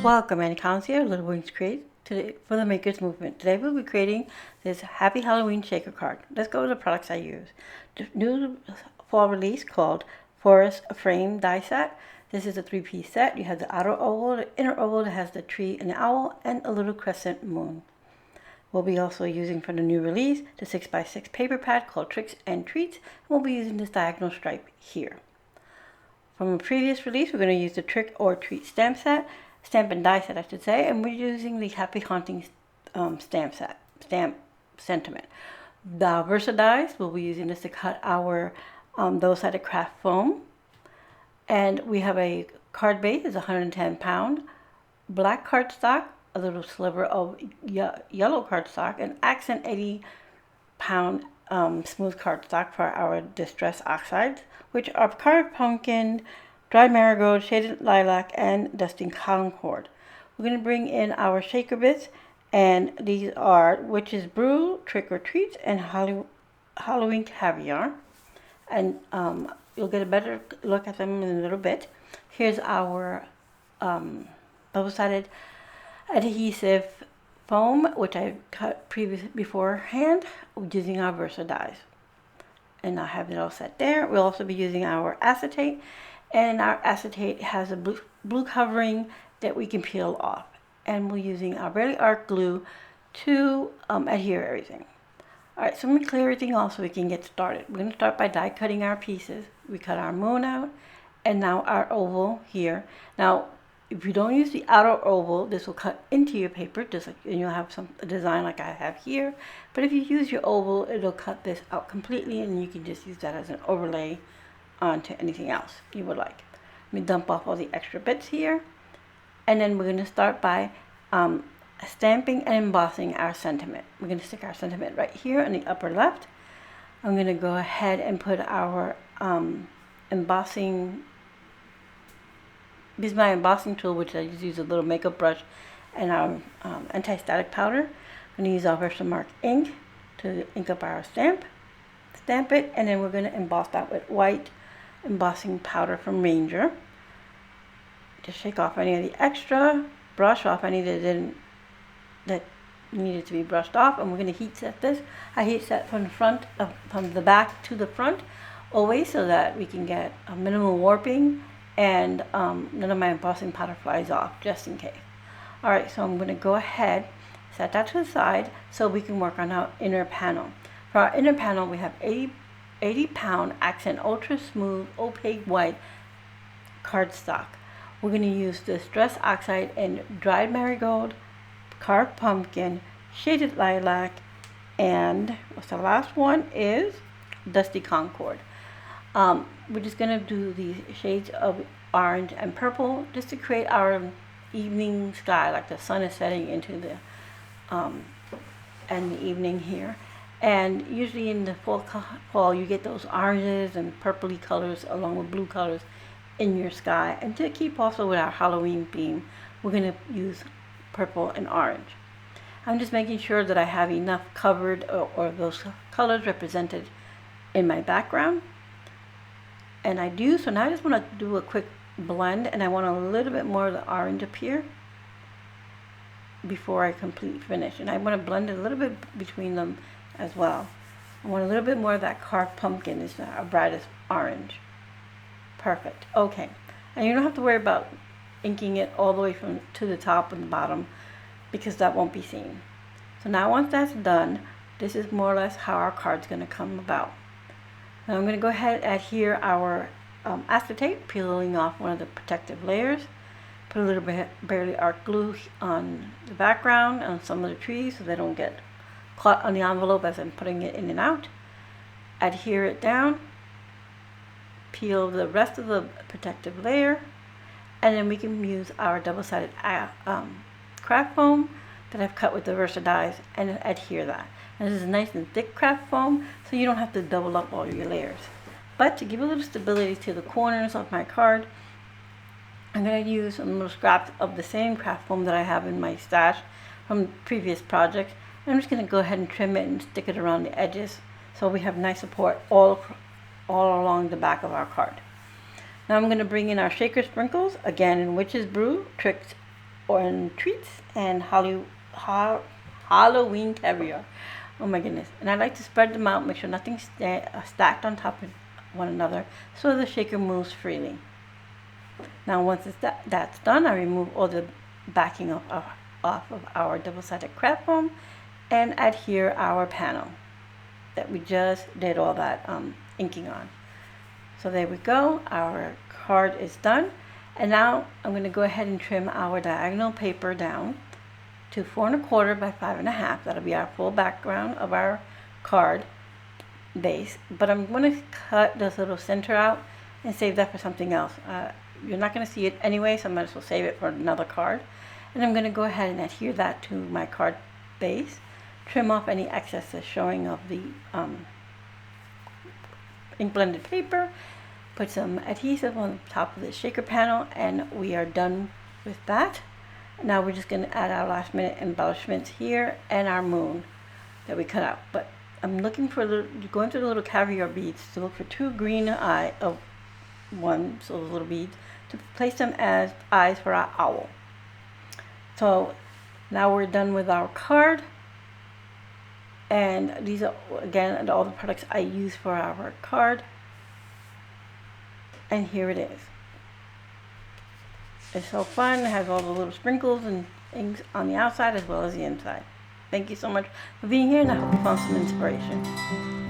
Welcome and here, Little Wings Create today for the Makers Movement. Today we'll be creating this Happy Halloween shaker card. Let's go to the products I use. The new fall release called Forest Frame Die Set. This is a 3-piece set. You have the outer oval, the inner oval that has the tree and the owl, and a little crescent moon. We'll be also using for the new release the 6x6 paper pad called Tricks and Treats. And we'll be using this diagonal stripe here. From a previous release, we're going to use the Trick or Treat stamp and die set, I should say, and we're using the Happy Haunting stamp sentiment. The Versa dies, we'll be using this to cut our double-sided craft foam, and we have a card base, it's 110 pound, black cardstock, a little sliver of yellow cardstock, and accent 80 pound smooth cardstock for our distress oxides, which are carved pumpkin, dried marigold, shaded lilac, and dusting Concord. We're going to bring in our shaker bits, and these are Witch's Brew, Trick or Treats, and Halloween Caviar. And you'll get a better look at them in a little bit. Here's our double-sided adhesive foam, which I cut beforehand using our Versa dies. And I have it all set there. We'll also be using our acetate. And our acetate has a blue covering that we can peel off. And we're using our Barely Art glue to adhere everything. Alright, so let me clear everything off so we can get started. We're going to start by die cutting our pieces. We cut our moon out, and now our oval here. Now, if you don't use the outer oval, this will cut into your paper, just like, and you'll have a design like I have here. But if you use your oval, it'll cut this out completely, and you can just use that as an overlay onto anything else you would like. Let me dump off all the extra bits here, and then we're going to start by stamping and embossing our sentiment. We're going to stick our sentiment right here in the upper left. I'm going to go ahead and put our embossing. This is my embossing tool, which I just use a little makeup brush and our anti-static powder. I'm going to use our VersaMark ink to ink up our stamp it, and then we're going to emboss that with white embossing powder from Ranger. Just shake off any of the extra, brush off any that needed to be brushed off, and we're going to heat set this. I heat set from the back to the front, always, so that we can get a minimal warping and none of my embossing powder flies off, just in case. Alright, so I'm going to go ahead, set that to the side so we can work on our inner panel. For our inner panel, we have 80 pound accent ultra smooth opaque white cardstock. We're going to use distress oxide and dried marigold, carved pumpkin, shaded lilac, and what's the last one is dusty Concord. We're just going to do these shades of orange and purple just to create our evening sky, like the sun is setting into the evening here. And usually in the fall you get those oranges and purpley colors along with blue colors in your sky. And to keep also with our Halloween theme, we're going to use purple and orange. I'm just making sure that I have enough covered or those colors represented in my background. And I do, so now I just want to do a quick blend, and I want a little bit more of the orange appear before I completely finish. And I want to blend it a little bit between them as well. I want a little bit more of that carved pumpkin is our brightest orange. Perfect. Okay. And you don't have to worry about inking it all the way to the top and the bottom, because that won't be seen. So now once that's done, this is more or less how our card's going to come about. Now I'm going to go ahead and adhere our acetate, peeling off one of the protective layers. Put a little bit Barely Art glue on the background on some of the trees so they don't get caught on the envelope as I'm putting it in and out. Adhere it down. Peel the rest of the protective layer, and then we can use our double-sided craft foam that I've cut with the Versa dies and adhere that. And this is nice and thick craft foam, so you don't have to double up all your layers. But to give a little stability to the corners of my card, I'm going to use some little scraps of the same craft foam that I have in my stash from previous projects. And I'm just going to go ahead and trim it and stick it around the edges so we have nice support all along the back of our card. Now I'm going to bring in our shaker sprinkles, again in Witch's Brew, Tricks and treats and Halloween caviar. Oh my goodness. And I like to spread them out, make sure nothing's stacked on top of one another so the shaker moves freely. Now once that's done, I remove all the backing off of our double-sided craft foam and adhere our panel that we just did all that inking on. So there we go, our card is done. And now I'm going to go ahead and trim our diagonal paper down to 4 1/4 by 5 1/2. That'll be our full background of our card base. But I'm going to cut this little center out and save that for something else. You're not going to see it anyway, so I might as well save it for another card. And I'm going to go ahead and adhere that to my card base. Trim off any excesses showing of the ink blended paper. Put some adhesive on the top of the shaker panel, and we are done with that. Now we're just going to add our last minute embellishments here and our moon that we cut out. But I'm looking for going through the little caviar beads to look for 2 green ones, so those little beads, to place them as eyes for our owl. So now we're done with our card, and these are again all the products I use for our card. And here it is. It's so fun. It has all the little sprinkles and things on the outside as well as the inside. Thank you so much for being here, and I hope you found some inspiration.